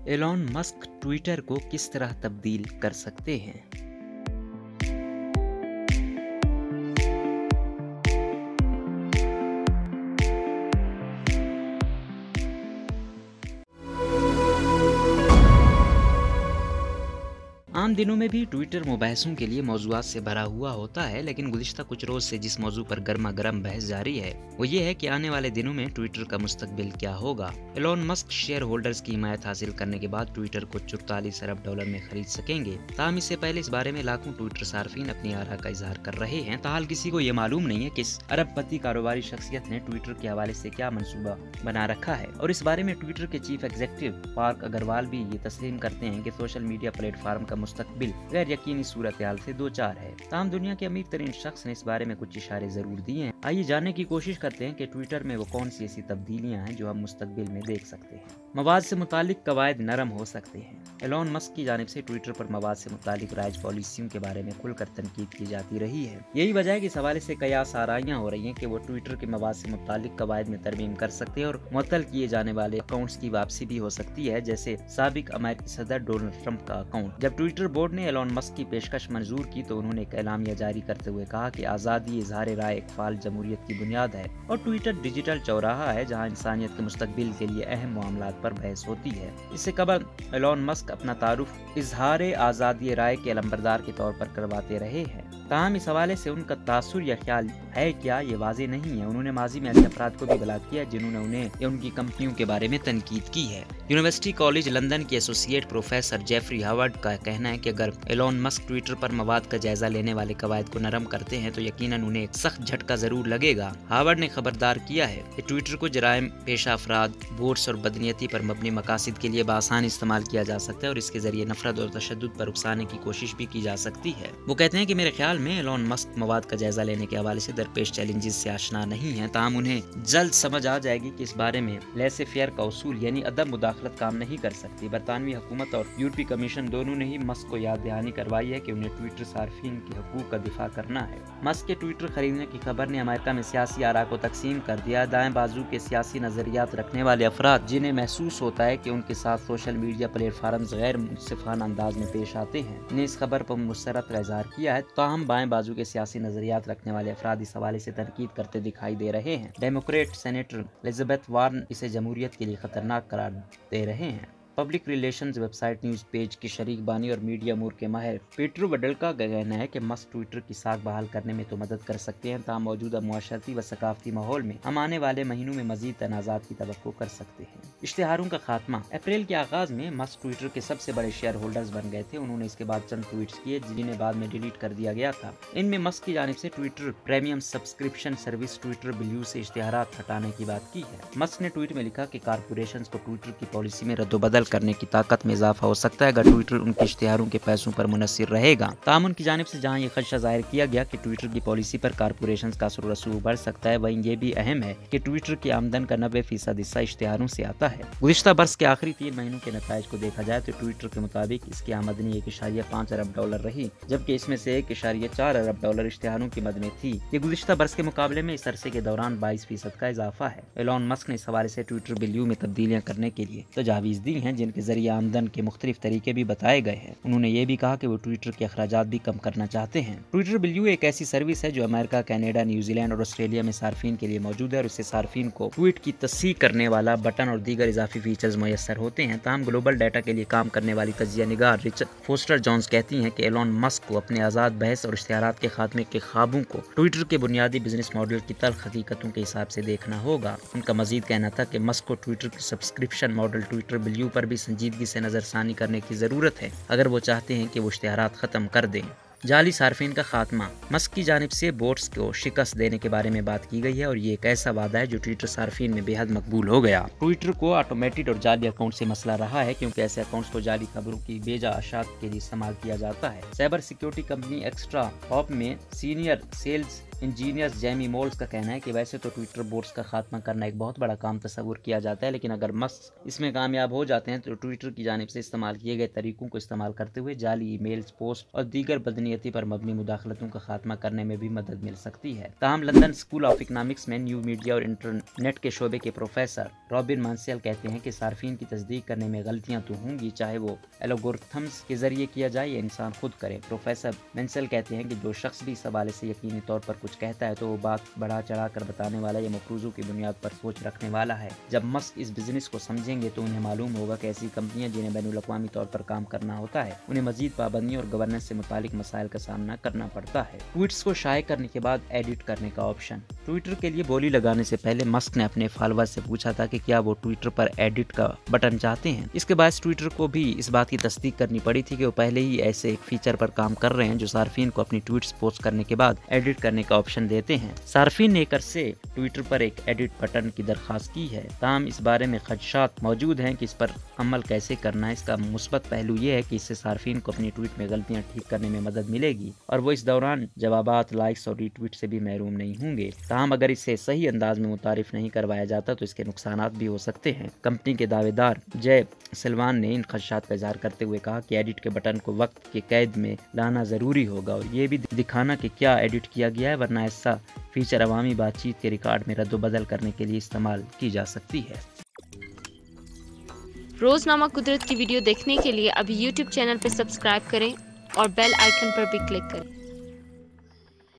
Elon Musk Twitter को किस तरह तब्दील कर सकते हैं। आम दिनों में भी ट्विटर मुबाहसों के लिए मौज़ूआत से भरा हुआ होता है, लेकिन गुज़िश्ता कुछ रोज से जिस मौजू पर गर्मा गर्म बहस जारी है वो ये है कि आने वाले दिनों में ट्विटर का मुस्तकबिल क्या होगा। एलॉन मस्क शेयर होल्डर्स की हिमायत हासिल करने के बाद ट्विटर को $44 अरब में खरीद सकेंगे। ताहम इससे पहले इस बारे में लाखों ट्विटर सार्फिन अपनी आरा का इजहार कर रहे हैं। ताहाल किसी को ये मालूम नहीं है कि इस अरबपति कारोबारी शख्सियत ने ट्विटर के हवाले से क्या मंसूबा बना रखा है, और इस बारे में ट्विटर के चीफ एग्जीक्यूटिव पार्क अग्रवाल भी ये तस्लीम करते हैं कि सोशल मीडिया प्लेटफॉर्म का मुस्तकबिल गैर यकीनी सूरत हाल से दो चार है। ताहम दुनिया के अमीर तरीन शख्स ने इस बारे में कुछ इशारे जरूर दिए हैं। आइए जानने की कोशिश करते हैं कि ट्विटर में वो कौन सी ऐसी तब्दीलियां हैं जो हम मुस्तकबिल में देख सकते हैं। मवाद से मुतालिक कवायद नरम हो सकते हैं। एलॉन मस्क की जानिब से ट्विटर पर मवाद से मुतालिक राइज पॉलिसियों के बारे में खुलकर तनकीद की जाती रही है। यही वजह है कि इस हवाले से कयास आराइयां हो रही हैं कि वो ट्विटर के मवाद से मुतालिक कवायद में तरमीम कर सकते हैं और मुअत्तल किए जाने वाले अकाउंट्स की वापसी भी हो सकती है, जैसे साबिक अमेरिकी सदर डोनाल्ड ट्रंप का अकाउंट। जब ट्विटर बोर्ड ने एलॉन मस्क की पेशकश मंजूर की तो उन्होंने एक एलामिया जारी करते हुए कहा कि आज़ादी इज़हार राय एक फाल जमहूरियत की बुनियाद है और ट्विटर डिजिटल चौराहा है जहां इंसानियत के मुस्तकबिल के लिए अहम मामलात पर बहस होती है। इससे कबल एलॉन मस्क अपना तारुफ इज़हार आज़ादी राय के अलंबरदार के तौर पर करवाते रहे हैं। ताहम इस हवाले से उनका तासुर या ख्याल है क्या, ये वाज़ेह नहीं है। उन्होंने माजी में ऐसे अफराद को भी बलात किया जिन्होंने उन्हें या उनकी कंपनियों के बारे में तनकीद की है। यूनिवर्सिटी कॉलेज लंदन के एसोसिएट प्रोफेसर जेफरी हावर्ड का कहना है कि अगर एलॉन मस्क ट्विटर पर मवाद का जायजा लेने वाले कवायद को नरम करते हैं तो यकीनन उन्हें एक सख्त झटका जरूर लगेगा। हावर्ड ने खबरदार किया है कि ट्विटर को जराइम पेशा अफराद, बोट्स और बदनीयती पर मबनी मकासद के लिए बासान इस्तेमाल किया जा सकता है और इसके जरिए नफरत और तशद्दुद पर उकसाने की कोशिश भी की जा सकती है। वो कहते हैं कि मेरे ख्याल में एलॉन मस्क मवाद का जायजा लेने के हवाले से दरपेश चैलेंजेस से आशना नहीं है। ताहम उन्हें जल्द समझ आ जाएगी कि इस बारे में लेसे फेयर का उसूल यानी अदम मुदाखलत काम नहीं कर सकती। बरतानवी हुकूमत और यूरोपीय कमीशन दोनों ने ही मस्क को याद दहानी करवाई है कि उन्हें ट्विटर सार्फिन के हकूक का दिफा करना है। मस्क के ट्विटर खरीदने की खबर ने अमेरिका में सियासी आरा को तकसीम कर दिया। दाएं बाजू के सियासी नजरियात रखने वाले अफराद जिन्हें महसूस होता है कि उनके साथ सोशल मीडिया प्लेटफॉर्म गैर मुनसिफाना अंदाज में पेश आते हैं, ने इस खबर पर मुसरत का इजहार किया है। ताहम बाएं बाजू के सियासी नजरियात रखने वाले अफराद इस हवाले से तनकीद करते दिखाई दे रहे हैं। डेमोक्रेट सेनेटर एलिजाबेथ वार्न इसे जमहूरियत के लिए खतरनाक करार दे रहे हैं। Public relations website news page की शरीक बानी और मीडिया अमूर के माहिर पीटर वडल्का का कहना है कि मस्क ट्विटर की साख बहाल करने में तो मदद कर सकते हैं, ताहम मौजूदा मुआशरती व सकाफती माहौल में हम आने वाले महीनों में मजीद तनाज़ात की तवक्को कर सकते हैं। इश्तिहारों का खात्मा। अप्रैल के आगाज में मस्क ट्विटर के सबसे बड़े शेयर होल्डर्स बन गए थे। उन्होंने इसके बाद चंद ट्वीट्स किए जिन्हें बाद में डिलीट कर दिया गया था। इनमें मस्क की जानिब से Twitter premium subscription service Twitter blue से इश्तिहारात हटाने की बात की है। मस्क ने ट्वीट में लिखा कि कारपोरेशंस को ट्विटर की पॉलिसी में रद्दोबदल करने की ताकत में इजाफा हो सकता है अगर ट्विटर उनके इश्तिहारों के पैसों पर मुनसिर रहेगा। ताहम उनकी जानिब से जहां ये खदशा जाहिर किया गया कि ट्विटर की पॉलिसी पर कारपोरेशंस का असर रसूख बढ़ सकता है, वहीं ये भी अहम है कि ट्विटर की आमदन का 90% हिस्सा इश्तिहारों से आता है। गुज़िश्ता बरस के आखिरी 3 महीनों के नताइज को देखा जाए तो ट्विटर के मुताबिक इसकी आमदनी $1.5 अरब रही, जबकि इसमें से $1.4 अरब इश्तिहारों की मद में थी। ये गुज़िश्ता बरस के मुकाबले में इस अरसे के दौरान 22% का इजाफा है। एलॉन मस्क ने इस हवाले से ट्विटर ब्लू में तब्दीलियां करने के लिए तजावीज़ दी हैं, जिनके जरिए आमदन के मुख्तलिफ तरीके भी बताए गए हैं। उन्होंने ये भी कहा कि वो ट्विटर के अखराजात भी कम करना चाहते हैं। ट्विटर ब्लू एक ऐसी सर्विस है जो अमेरिका, कनाडा, न्यूजीलैंड और ऑस्ट्रेलिया में सार्फिन के लिए मौजूद है और इससे सार्फिन को ट्वीट की तस्सीह करने वाला बटन और दीगर इजाफी फीचर्स मुयस्सर होते हैं। ताहम ग्लोबल डाटा के लिए काम करने वाली तजिया निगार रिचर्ड फोस्टर जॉन्स कहती हैं कि एलॉन मस्क को अपने आज़ाद बहस और इश्तिहारात के खात्मे के ख्वाबों को ट्विटर के बुनियादी बिजनेस मॉडल की तल्ख हकीकतों के हिसाब से देखना होगा। उनका मजीद कहना था कि मस्क को ट्विटर की सब्सक्रिप्शन मॉडल ट्विटर ब्लू पर भी संजीदगी से नजरसानी करने की जरूरत है अगर वो चाहते हैं कि वो इश्तिहारात खत्म कर दें। जाली सार्फिन का खात्मा। मस्क की जानिब से बोट्स को शिकस्त देने के बारे में बात की गई है और ये एक ऐसा वादा है जो ट्विटर सार्फिन में बेहद मकबूल हो गया। ट्विटर को ऑटोमेटेड और जाली अकाउंट से मसला रहा है क्योंकि ऐसे अकाउंट्स को जाली खबरों की बेजा अशात के लिए इस्तेमाल किया जाता है। Cyber security company ExtraHop में senior sales engineers Jamie Moles का कहना है कि वैसे तो ट्विटर बोट्स का खात्मा करना एक बहुत बड़ा काम तस्वुर किया जाता है, लेकिन अगर मस्क इसमें कामयाब हो जाते हैं तो ट्विटर की जानिब से इस्तेमाल किए गए तरीकों को इस्तेमाल करते हुए जाली ईमेल्स, पोस्ट और दीगर बदनीयती पर मबनी मुदाखलतों का खात्मा करने में भी मदद मिल सकती है। ताहम लंदन स्कूल ऑफ इकनॉमिक्स में न्यू मीडिया और इंटरनेट के शोबे के प्रोफेसर रॉबिन मांसेल कहते हैं कि सार्फिन की तस्दीक करने में गलतियां तो होंगी, चाहे वो एल्गोरिथम्स के जरिए किया जाए या इंसान खुद करे। प्रोफेसर मांसेल कहते हैं कि जो शख्स भी इस हवाले से यकीनी तौर पर कुछ कहता है तो वो बात बढ़ा चढ़ा कर बताने वाला या मफरूजों की बुनियाद पर सोच रखने वाला है। जब मस्क इस बिजनेस को समझेंगे तो उन्हें मालूम होगा कि ऐसी कंपनियां जिन्हें बैनुल अक़वामी तौर पर काम करना होता है उन्हें मजीद पाबंदियों और गवर्नेंस से मुतालिक मसाइल का सामना करना पड़ता है। ट्वीट्स को शाये करने के बाद एडिट करने का ऑप्शन। ट्विटर के लिए बोली लगाने से पहले मस्क ने अपने फॉलोअर्स से पूछा था कि क्या वो ट्विटर पर एडिट का बटन चाहते हैं। इसके बाद ट्विटर को भी इस बात की तस्दीक करनी पड़ी थी कि वो पहले ही ऐसे एक फीचर पर काम कर रहे हैं जो सार्फिन को अपनी ट्वीट्स पोस्ट करने के बाद एडिट करने का ऑप्शन देते हैं। सार्फिन ने एक अरसे ट्विटर पर एक एडिट बटन की दरखास्त की है, ताहम इस बारे में खदशात मौजूद हैं कि इस पर अमल कैसे करना है। इसका मुस्बत पहलू ये है कि इससे सार्फिन को अपनी ट्वीट में गलतियां ठीक करने में मदद मिलेगी और वो इस दौरान जवाबात, लाइक्स और रीट्वीट से भी महरूम नहीं होंगे। ताहम अगर इसे सही अंदाज में मुतारिफ नहीं करवाया जाता तो इसके नुकसानात भी हो सकते हैं। कंपनी के दावेदार जय सिल्वान ने इन खदशात का इजहार करते हुए कहा कि एडिट के बटन को वक्त के कैद में लाना जरूरी होगा और ये भी दिखाना कि क्या एडिट किया गया है, वरना ऐसा फीचर अवामी बातचीत के रिकॉर्ड में रद्द-ओ-बदल करने के लिए इस्तेमाल की जा सकती है। रोजनामा कुदरत की वीडियो देखने के लिए अभी YouTube चैनल पर सब्सक्राइब करें और बेल आइकन पर भी क्लिक करें।